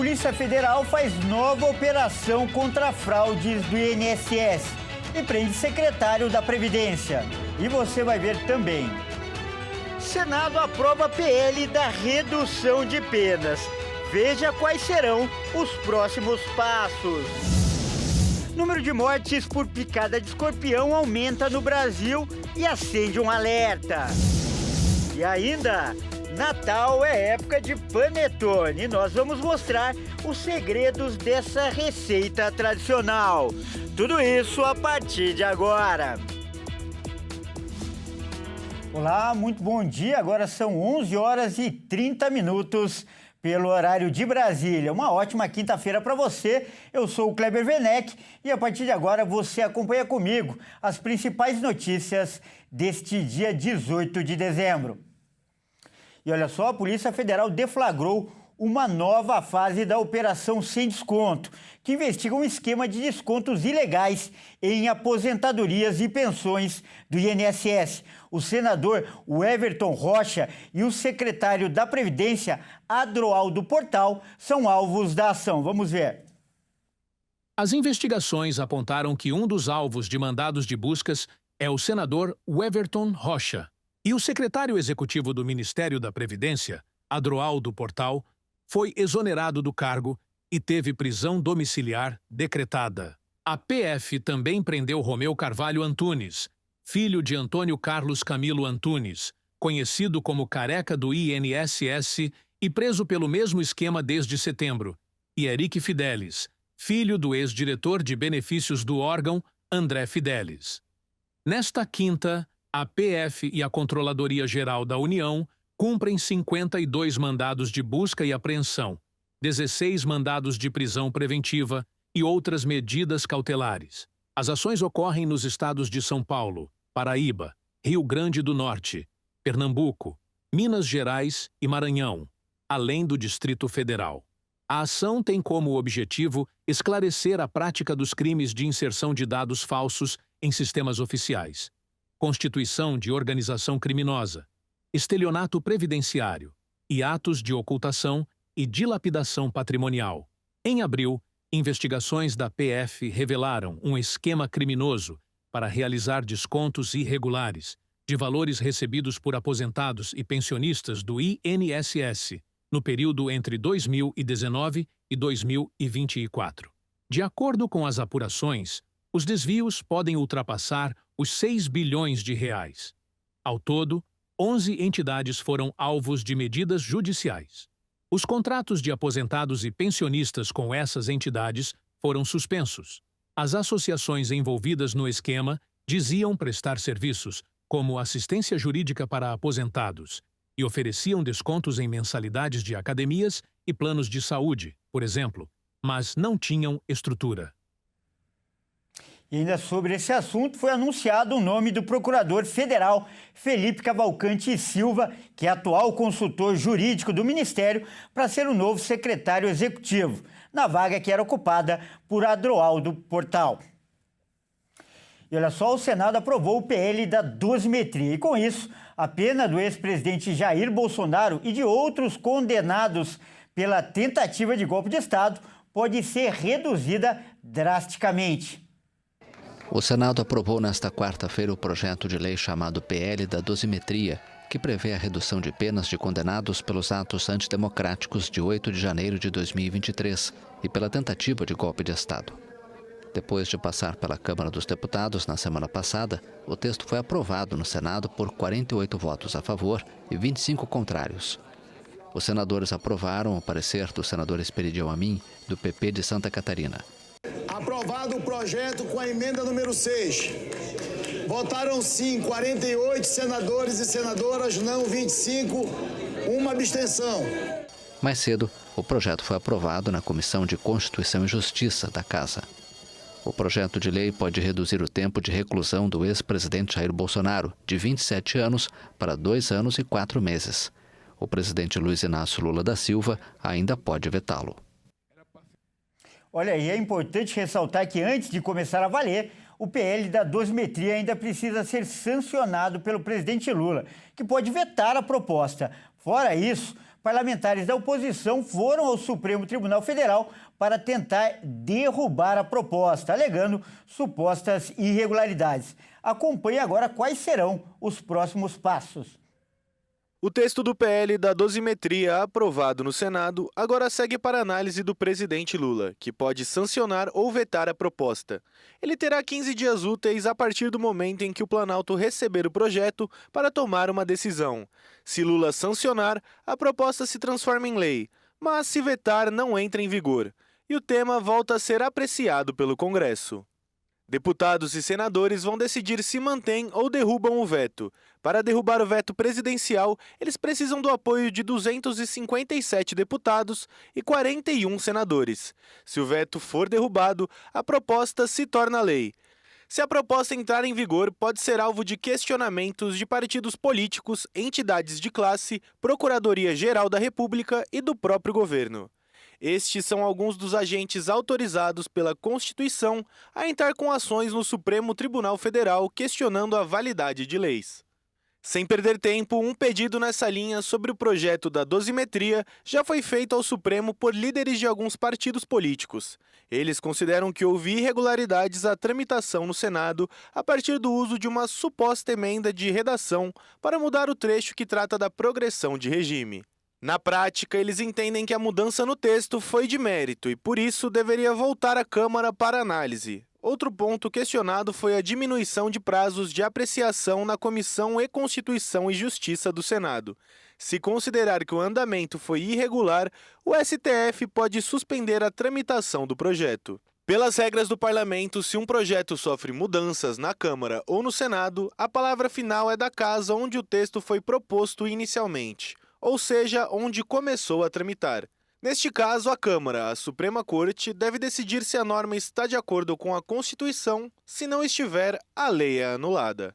Polícia Federal faz nova operação contra fraudes do INSS e prende secretário da Previdência. E você vai ver também. Senado aprova PL da redução de penas. Veja quais serão os próximos passos. Número de mortes por picada de escorpião aumenta no Brasil e acende um alerta. E ainda, Natal é época de panetone. Nós vamos mostrar os segredos dessa receita tradicional. Tudo isso a partir de agora. Olá, muito bom dia. Agora são 11 horas e 30 minutos pelo horário de Brasília. Uma ótima quinta-feira para você. Eu sou o Kleber Werneck e a partir de agora você acompanha comigo as principais notícias deste dia 18 de dezembro. E olha só, a Polícia Federal deflagrou uma nova fase da Operação Sem Desconto, que investiga um esquema de descontos ilegais em aposentadorias e pensões do INSS. O senador Everton Rocha e o secretário da Previdência, Adroaldo Portal, são alvos da ação. Vamos ver. As investigações apontaram que um dos alvos de mandados de buscas é o senador Everton Rocha. E o secretário executivo do Ministério da Previdência, Adroaldo Portal, foi exonerado do cargo e teve prisão domiciliar decretada. A PF também prendeu Romeu Carvalho Antunes, filho de Antônio Carlos Camilo Antunes, conhecido como Careca do INSS e preso pelo mesmo esquema desde setembro, e Eric Fidelis, filho do ex-diretor de benefícios do órgão, André Fidelis. Nesta quinta, a PF e a Controladoria Geral da União cumprem 52 mandados de busca e apreensão, 16 mandados de prisão preventiva e outras medidas cautelares. As ações ocorrem nos estados de São Paulo, Paraíba, Rio Grande do Norte, Pernambuco, Minas Gerais e Maranhão, além do Distrito Federal. A ação tem como objetivo esclarecer a prática dos crimes de inserção de dados falsos em sistemas oficiais, constituição de organização criminosa, estelionato previdenciário e atos de ocultação e dilapidação patrimonial. Em abril, investigações da PF revelaram um esquema criminoso para realizar descontos irregulares de valores recebidos por aposentados e pensionistas do INSS no período entre 2019 e 2024. De acordo com as apurações, os desvios podem ultrapassar os 6 bilhões de reais. Ao todo, 11 entidades foram alvos de medidas judiciais. Os contratos de aposentados e pensionistas com essas entidades foram suspensos. As associações envolvidas no esquema diziam prestar serviços como assistência jurídica para aposentados e ofereciam descontos em mensalidades de academias e planos de saúde, por exemplo, mas não tinham estrutura. E ainda sobre esse assunto, foi anunciado o nome do procurador federal Felipe Cavalcante Silva, que é atual consultor jurídico do Ministério, para ser o novo secretário executivo, na vaga que era ocupada por Adroaldo Portal. E olha só, o Senado aprovou o PL da dosimetria e, com isso, a pena do ex-presidente Jair Bolsonaro e de outros condenados pela tentativa de golpe de Estado pode ser reduzida drasticamente. O Senado aprovou nesta quarta-feira o projeto de lei chamado PL da dosimetria, que prevê a redução de penas de condenados pelos atos antidemocráticos de 8 de janeiro de 2023 e pela tentativa de golpe de Estado. Depois de passar pela Câmara dos Deputados na semana passada, o texto foi aprovado no Senado por 48 votos a favor e 25 contrários. Os senadores aprovaram o parecer do senador Esperidião Amin, do PP de Santa Catarina. Aprovado o projeto com a emenda número 6. Votaram sim 48 senadores e senadoras, não 25, uma abstenção. Mais cedo, o projeto foi aprovado na Comissão de Constituição e Justiça da Casa. O projeto de lei pode reduzir o tempo de reclusão do ex-presidente Jair Bolsonaro, de 27 anos, para 2 anos e 4 meses. O presidente Luiz Inácio Lula da Silva ainda pode vetá-lo. Olha, e é importante ressaltar que antes de começar a valer, o PL da dosimetria ainda precisa ser sancionado pelo presidente Lula, que pode vetar a proposta. Fora isso, parlamentares da oposição foram ao Supremo Tribunal Federal para tentar derrubar a proposta, alegando supostas irregularidades. Acompanhe agora quais serão os próximos passos. O texto do PL da dosimetria aprovado no Senado agora segue para análise do presidente Lula, que pode sancionar ou vetar a proposta. Ele terá 15 dias úteis a partir do momento em que o Planalto receber o projeto para tomar uma decisão. Se Lula sancionar, a proposta se transforma em lei, mas se vetar, não entra em vigor. E o tema volta a ser apreciado pelo Congresso. Deputados e senadores vão decidir se mantêm ou derrubam o veto. Para derrubar o veto presidencial, eles precisam do apoio de 257 deputados e 41 senadores. Se o veto for derrubado, a proposta se torna lei. Se a proposta entrar em vigor, pode ser alvo de questionamentos de partidos políticos, entidades de classe, Procuradoria-Geral da República e do próprio governo. Estes são alguns dos agentes autorizados pela Constituição a entrar com ações no Supremo Tribunal Federal questionando a validade de leis. Sem perder tempo, um pedido nessa linha sobre o projeto da dosimetria já foi feito ao Supremo por líderes de alguns partidos políticos. Eles consideram que houve irregularidades à tramitação no Senado a partir do uso de uma suposta emenda de redação para mudar o trecho que trata da progressão de regime. Na prática, eles entendem que a mudança no texto foi de mérito e, por isso, deveria voltar à Câmara para análise. Outro ponto questionado foi a diminuição de prazos de apreciação na Comissão e Constituição e Justiça do Senado. Se considerar que o andamento foi irregular, o STF pode suspender a tramitação do projeto. Pelas regras do parlamento, se um projeto sofre mudanças na Câmara ou no Senado, a palavra final é da casa onde o texto foi proposto inicialmente, ou seja, onde começou a tramitar. Neste caso, a Câmara, a Suprema Corte, deve decidir se a norma está de acordo com a Constituição. Se não estiver, a lei é anulada.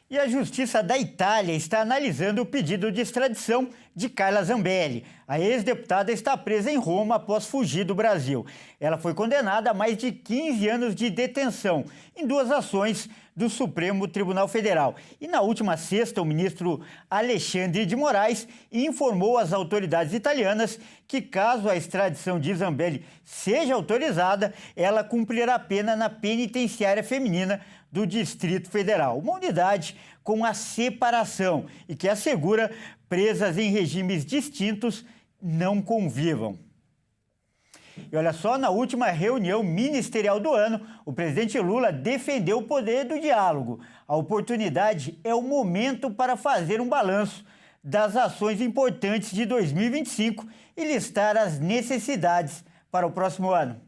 E a Justiça da Itália está analisando o pedido de extradição de Carla Zambelli. A ex-deputada está presa em Roma após fugir do Brasil. Ela foi condenada a mais de 15 anos de detenção em 2 ações do Supremo Tribunal Federal. E na última sexta, o ministro Alexandre de Moraes informou às autoridades italianas que, caso a extradição de Zambelli seja autorizada, ela cumprirá a pena na penitenciária feminina do Distrito Federal, uma unidade com a separação e que assegura presas em regimes distintos não convivam. E olha só, na última reunião ministerial do ano, o presidente Lula defendeu o poder do diálogo. A oportunidade é o momento para fazer um balanço das ações importantes de 2025 e listar as necessidades para o próximo ano.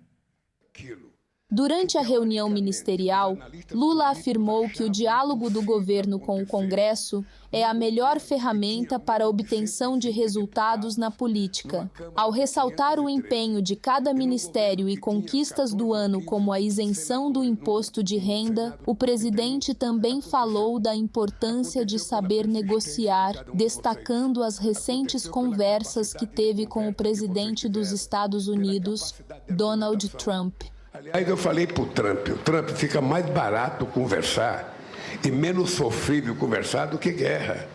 Durante a reunião ministerial, Lula afirmou que o diálogo do governo com o Congresso é a melhor ferramenta para a obtenção de resultados na política. Ao ressaltar o empenho de cada ministério e conquistas do ano, como a isenção do imposto de renda, o presidente também falou da importância de saber negociar, destacando as recentes conversas que teve com o presidente dos Estados Unidos, Donald Trump. Aliás, eu falei para o Trump fica mais barato conversar e menos sofrível conversar do que guerra.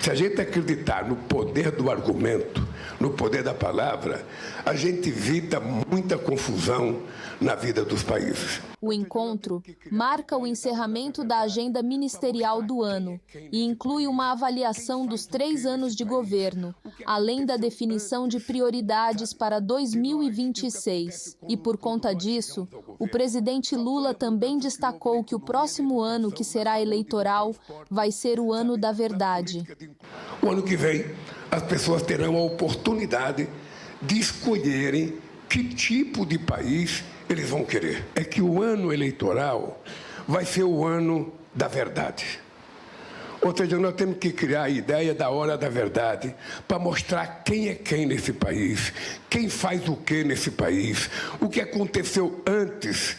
Se a gente acreditar no poder do argumento, no poder da palavra, a gente evita muita confusão na vida dos países. O encontro marca o encerramento da agenda ministerial do ano e inclui uma avaliação dos 3 anos de governo, além da definição de prioridades para 2026. E por conta disso, o presidente Lula também destacou que o próximo ano, que será eleitoral, vai ser o ano da verdade. O ano que vem, as pessoas terão a oportunidade de escolherem que tipo de país eles vão querer. É que o ano eleitoral vai ser o ano da verdade. Ou seja, nós temos que criar a ideia da hora da verdade para mostrar quem é quem nesse país, quem faz o que nesse país, o que aconteceu antes,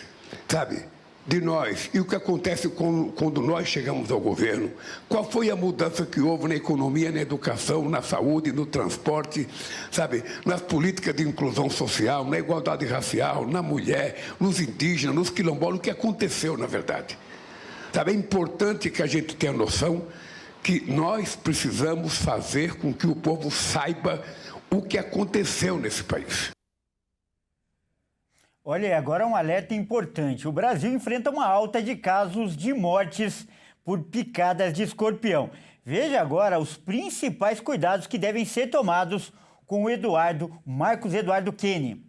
sabe, de nós e o que acontece quando nós chegamos ao governo. Qual foi a mudança que houve na economia, na educação, na saúde, no transporte, sabe, nas políticas de inclusão social, na igualdade racial, na mulher, nos indígenas, nos quilombolas, o que aconteceu, na verdade. Sabe, é importante que a gente tenha noção que nós precisamos fazer com que o povo saiba o que aconteceu nesse país. Olha, agora um alerta importante. O Brasil enfrenta uma alta de casos de mortes por picadas de escorpião. Veja agora os principais cuidados que devem ser tomados com o Marcos Eduardo Kene.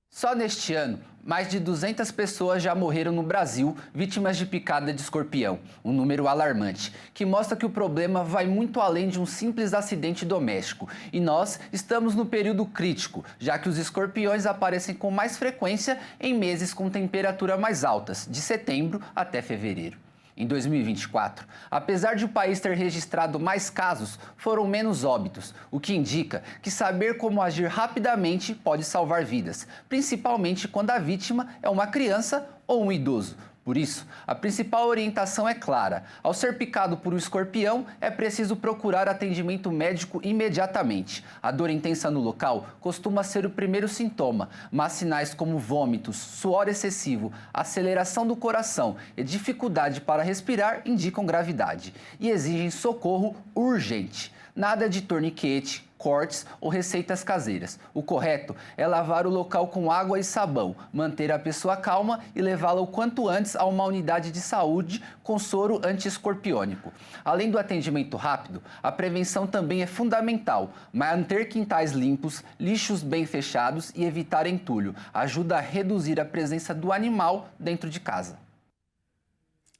Só neste ano, mais de 200 pessoas já morreram no Brasil vítimas de picada de escorpião, um número alarmante, que mostra que o problema vai muito além de um simples acidente doméstico. E nós estamos no período crítico, já que os escorpiões aparecem com mais frequência em meses com temperatura mais altas, de setembro até fevereiro. Em 2024, apesar de o país ter registrado mais casos, foram menos óbitos, o que indica que saber como agir rapidamente pode salvar vidas, principalmente quando a vítima é uma criança ou um idoso. Por isso, a principal orientação é clara. Ao ser picado por um escorpião, é preciso procurar atendimento médico imediatamente. A dor intensa no local costuma ser o primeiro sintoma, mas sinais como vômitos, suor excessivo, aceleração do coração e dificuldade para respirar indicam gravidade e exigem socorro urgente. Nada de torniquete, cortes ou receitas caseiras. O correto é lavar o local com água e sabão, manter a pessoa calma e levá-la o quanto antes a uma unidade de saúde com soro anti-escorpiônico. Além do atendimento rápido, a prevenção também é fundamental. Manter quintais limpos, lixos bem fechados e evitar entulho ajuda a reduzir a presença do animal dentro de casa.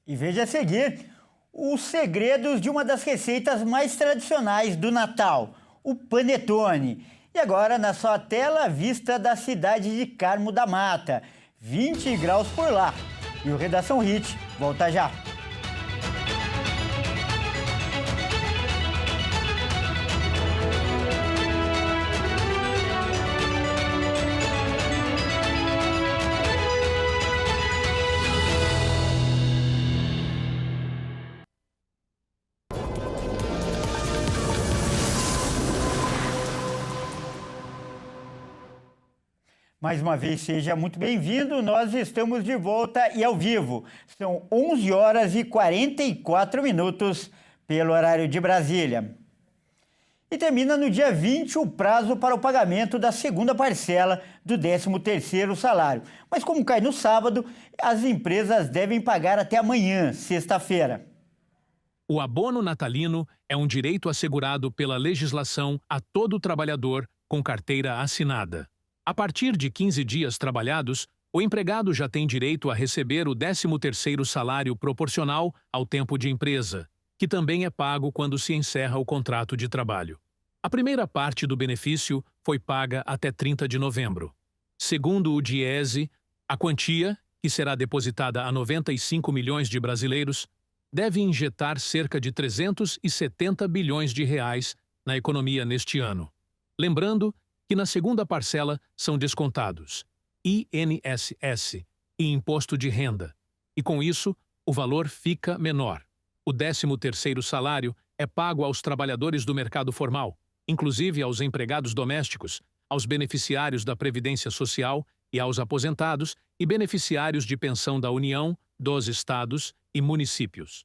E veja a seguir os segredos de uma das receitas mais tradicionais do Natal, o panetone. E agora na sua tela, vista da cidade de Carmo da Mata, 20 graus por lá. E o Redação Hit volta já. Mais uma vez, seja muito bem-vindo. Nós estamos de volta e ao vivo. São 11 horas e 44 minutos pelo horário de Brasília. E termina no dia 20 o prazo para o pagamento da segunda parcela do 13º salário. Mas como cai no sábado, as empresas devem pagar até amanhã, sexta-feira. O abono natalino é um direito assegurado pela legislação a todo trabalhador com carteira assinada. A partir de 15 dias trabalhados, o empregado já tem direito a receber o 13º salário proporcional ao tempo de empresa, que também é pago quando se encerra o contrato de trabalho. A primeira parte do benefício foi paga até 30 de novembro. Segundo o Diese, a quantia, que será depositada a 95 milhões de brasileiros, deve injetar cerca de 370 bilhões de reais na economia neste ano. Lembrando que na segunda parcela são descontados INSS e Imposto de Renda, e com isso o valor fica menor. O 13º salário é pago aos trabalhadores do mercado formal, inclusive aos empregados domésticos, aos beneficiários da Previdência Social e aos aposentados e beneficiários de pensão da União, dos estados e municípios.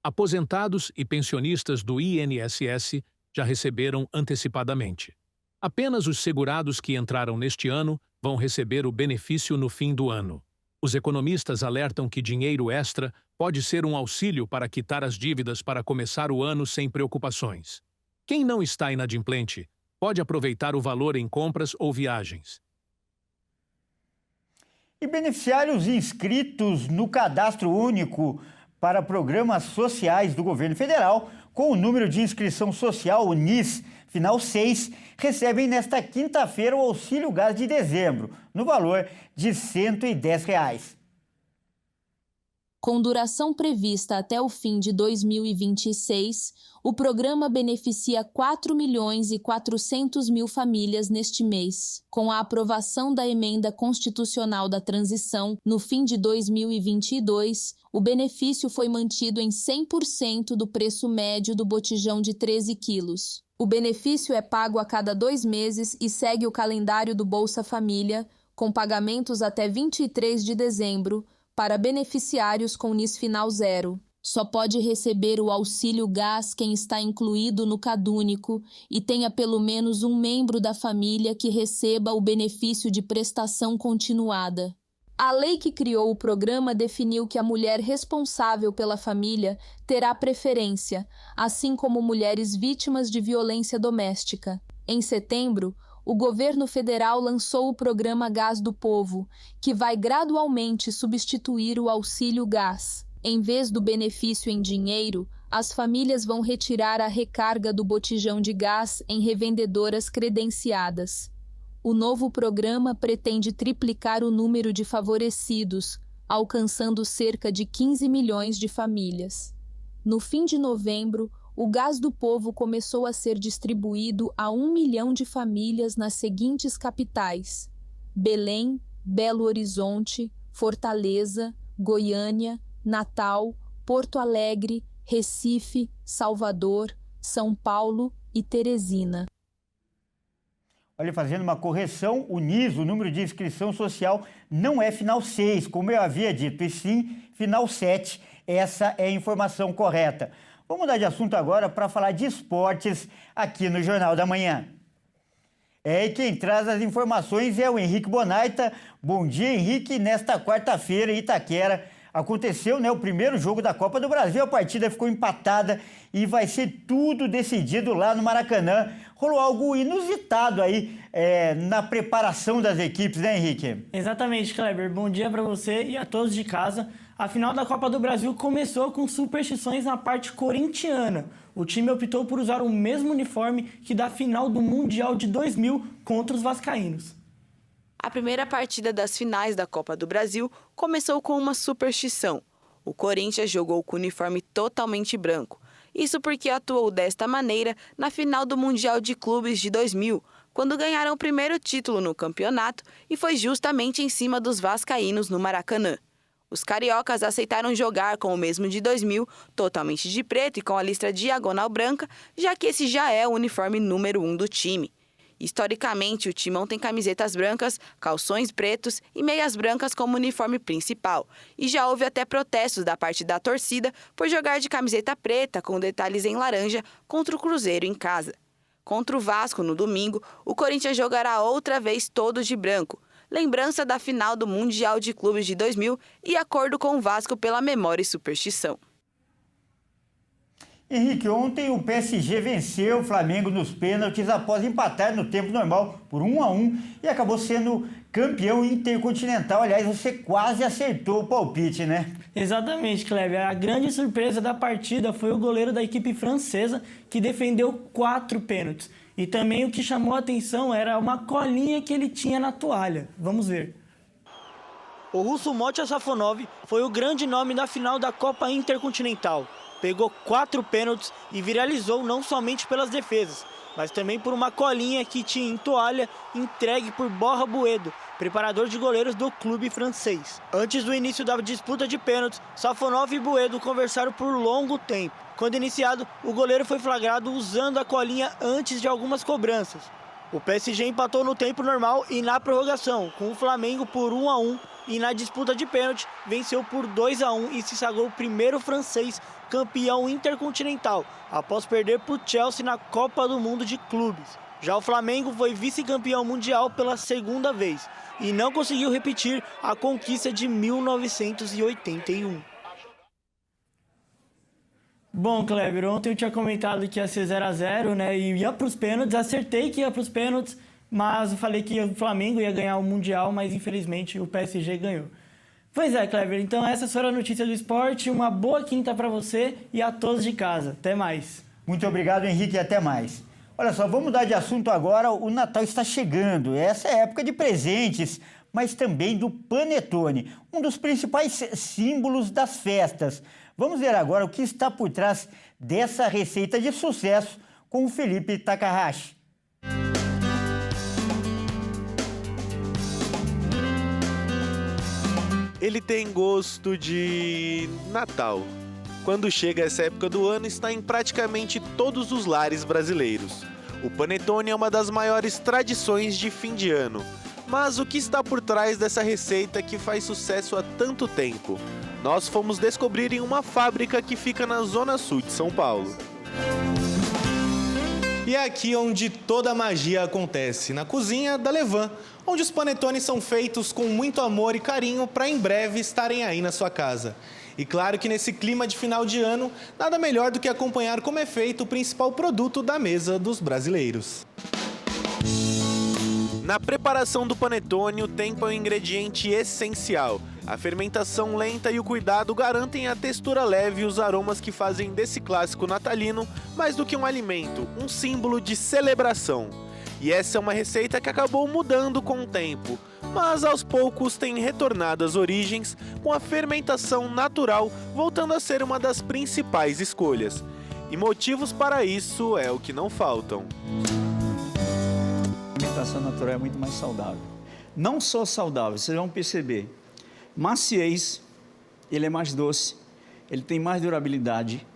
Aposentados e pensionistas do INSS já receberam antecipadamente. Apenas os segurados que entraram neste ano vão receber o benefício no fim do ano. Os economistas alertam que dinheiro extra pode ser um auxílio para quitar as dívidas para começar o ano sem preocupações. Quem não está inadimplente pode aproveitar o valor em compras ou viagens. E beneficiários inscritos no Cadastro Único para Programas Sociais do Governo Federal, com o número de inscrição social, o NIS, final 6, recebem nesta quinta-feira o Auxílio Gás de dezembro, no valor de R$ 110. Com duração prevista até o fim de 2026, o programa beneficia 4.400.000 famílias neste mês. Com a aprovação da Emenda Constitucional da Transição no fim de 2022, o benefício foi mantido em 100% do preço médio do botijão de 13 quilos. O benefício é pago a cada 2 meses e segue o calendário do Bolsa Família, com pagamentos até 23 de dezembro, para beneficiários com NIS final 0. Só pode receber o auxílio gás quem está incluído no CadÚnico e tenha pelo menos um membro da família que receba o benefício de prestação continuada. A lei que criou o programa definiu que a mulher responsável pela família terá preferência, assim como mulheres vítimas de violência doméstica. Em setembro, o governo federal lançou o programa Gás do Povo, que vai gradualmente substituir o auxílio gás. Em vez do benefício em dinheiro, as famílias vão retirar a recarga do botijão de gás em revendedoras credenciadas. O novo programa pretende triplicar o número de favorecidos, alcançando cerca de 15 milhões de famílias. No fim de novembro, o Gás do Povo começou a ser distribuído a 1 milhão de famílias nas seguintes capitais: Belém, Belo Horizonte, Fortaleza, Goiânia, Natal, Porto Alegre, Recife, Salvador, São Paulo e Teresina. Olha, fazendo uma correção, o NIS, o número de inscrição social, não é final 6, como eu havia dito, e sim final 7. Essa é a informação correta. Vamos mudar de assunto agora para falar de esportes aqui no Jornal da Manhã. E quem traz as informações é o Henrique Bonaita. Bom dia, Henrique. Nesta quarta-feira, em Itaquera, aconteceu, o primeiro jogo da Copa do Brasil. A partida ficou empatada e vai ser tudo decidido lá no Maracanã. Rolou algo inusitado aí na preparação das equipes, né, Henrique? Exatamente, Kleber. Bom dia para você e a todos de casa. A final da Copa do Brasil começou com superstições na parte corintiana. O time optou por usar o mesmo uniforme que da final do Mundial de 2000 contra os vascaínos. A primeira partida das finais da Copa do Brasil começou com uma superstição. O Corinthians jogou com o uniforme totalmente branco. Isso porque atuou desta maneira na final do Mundial de Clubes de 2000, quando ganharam o primeiro título no campeonato, e foi justamente em cima dos vascaínos no Maracanã. Os cariocas aceitaram jogar com o mesmo de 2000, totalmente de preto e com a listra diagonal branca, já que esse já é o uniforme número 1 do time. Historicamente, o Timão tem camisetas brancas, calções pretos e meias brancas como uniforme principal. E já houve até protestos da parte da torcida por jogar de camiseta preta com detalhes em laranja contra o Cruzeiro em casa. Contra o Vasco, no domingo, o Corinthians jogará outra vez todo de branco. Lembrança da final do Mundial de Clubes de 2000 e acordo com o Vasco pela memória e superstição. Henrique, ontem o PSG venceu o Flamengo nos pênaltis após empatar no tempo normal por 1-1 e acabou sendo campeão intercontinental. Aliás, você quase acertou o palpite, né? Exatamente, Kleber. A grande surpresa da partida foi o goleiro da equipe francesa, que defendeu 4 pênaltis. E também o que chamou a atenção era uma colinha que ele tinha na toalha. Vamos ver. O russo Motia Safonov foi o grande nome da final da Copa Intercontinental. Pegou 4 pênaltis e viralizou não somente pelas defesas, mas também por uma colinha que tinha em toalha entregue por Borja Buedo, preparador de goleiros do clube francês. Antes do início da disputa de pênaltis, Safonov e Buedo conversaram por longo tempo. Quando iniciado, o goleiro foi flagrado usando a colinha antes de algumas cobranças. O PSG empatou no tempo normal e na prorrogação, com o Flamengo por 1-1, e na disputa de pênalti venceu por 2-1 e se sagrou o primeiro francês campeão intercontinental, após perder para o Chelsea na Copa do Mundo de Clubes. Já o Flamengo foi vice-campeão mundial pela segunda vez e não conseguiu repetir a conquista de 1981. Bom, Kleber, ontem eu tinha comentado que ia ser 0-0, né, e ia para os pênaltis, acertei que ia para os pênaltis, mas eu falei que o Flamengo ia ganhar o Mundial, mas infelizmente o PSG ganhou. Pois é, Kleber, então essas foram as notícias do esporte, uma boa quinta para você e a todos de casa. Até mais. Muito obrigado, Henrique, e até mais. Olha só, vamos mudar de assunto agora. O Natal está chegando, essa é a época de presentes, mas também do panetone, um dos principais símbolos das festas. Vamos ver agora o que está por trás dessa receita de sucesso com o Felipe Takahashi. Ele tem gosto de Natal. Quando chega essa época do ano, está em praticamente todos os lares brasileiros. O panetone é uma das maiores tradições de fim de ano. Mas o que está por trás dessa receita que faz sucesso há tanto tempo? Nós fomos descobrir em uma fábrica que fica na zona sul de São Paulo. E é aqui onde toda a magia acontece, na cozinha da Levan, onde os panetones são feitos com muito amor e carinho para em breve estarem aí na sua casa. E claro que nesse clima de final de ano, nada melhor do que acompanhar como é feito o principal produto da mesa dos brasileiros. Na preparação do panetone, o tempo é um ingrediente essencial. A fermentação lenta e o cuidado garantem a textura leve e os aromas que fazem desse clássico natalino mais do que um alimento, um símbolo de celebração. E essa é uma receita que acabou mudando com o tempo, mas aos poucos tem retornado às origens, com a fermentação natural voltando a ser uma das principais escolhas. E motivos para isso é o que não faltam. A fermentação natural é muito mais saudável. Não só saudável, vocês vão perceber. Maciez, ele é mais doce, ele tem mais durabilidade.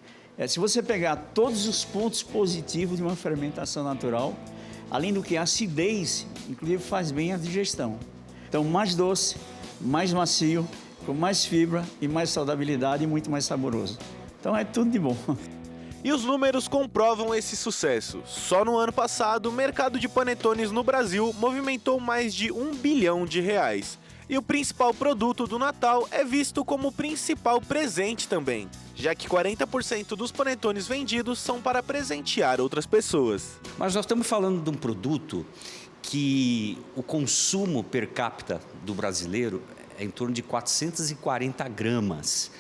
Se você pegar todos os pontos positivos de uma fermentação natural, além do que a acidez, inclusive faz bem a digestão. Então, mais doce, mais macio, com mais fibra e mais saudabilidade e muito mais saboroso. Então, é tudo de bom. E os números comprovam esse sucesso. Só no ano passado, o mercado de panetones no Brasil movimentou mais de R$1 bilhão. E o principal produto do Natal é visto como o principal presente também, já que 40% dos panetones vendidos são para presentear outras pessoas. Mas nós estamos falando de um produto que o consumo per capita do brasileiro é em torno de 440 gramas.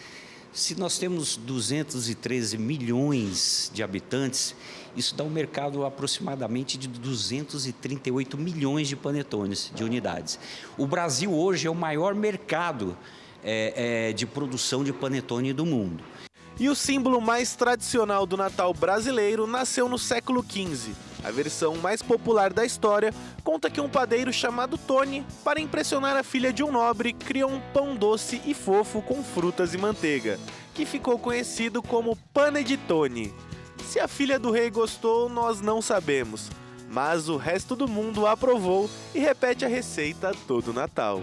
Se nós temos 213 milhões de habitantes, isso dá um mercado aproximadamente de 238 milhões de panetones, de unidades. O Brasil hoje é o maior mercado de produção de panetone do mundo. E o símbolo mais tradicional do Natal brasileiro nasceu no século XV. A versão mais popular da história conta que um padeiro chamado Tony, para impressionar a filha de um nobre, criou um pão doce e fofo com frutas e manteiga, que ficou conhecido como panettone. Se a filha do rei gostou, nós não sabemos, mas o resto do mundo aprovou e repete a receita todo Natal.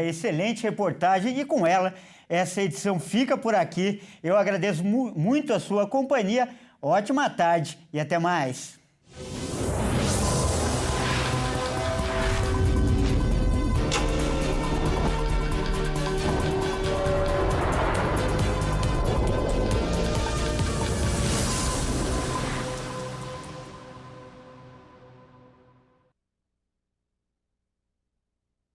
Excelente reportagem e com ela essa edição fica por aqui. Eu agradeço muito a sua companhia. Ótima tarde e até mais.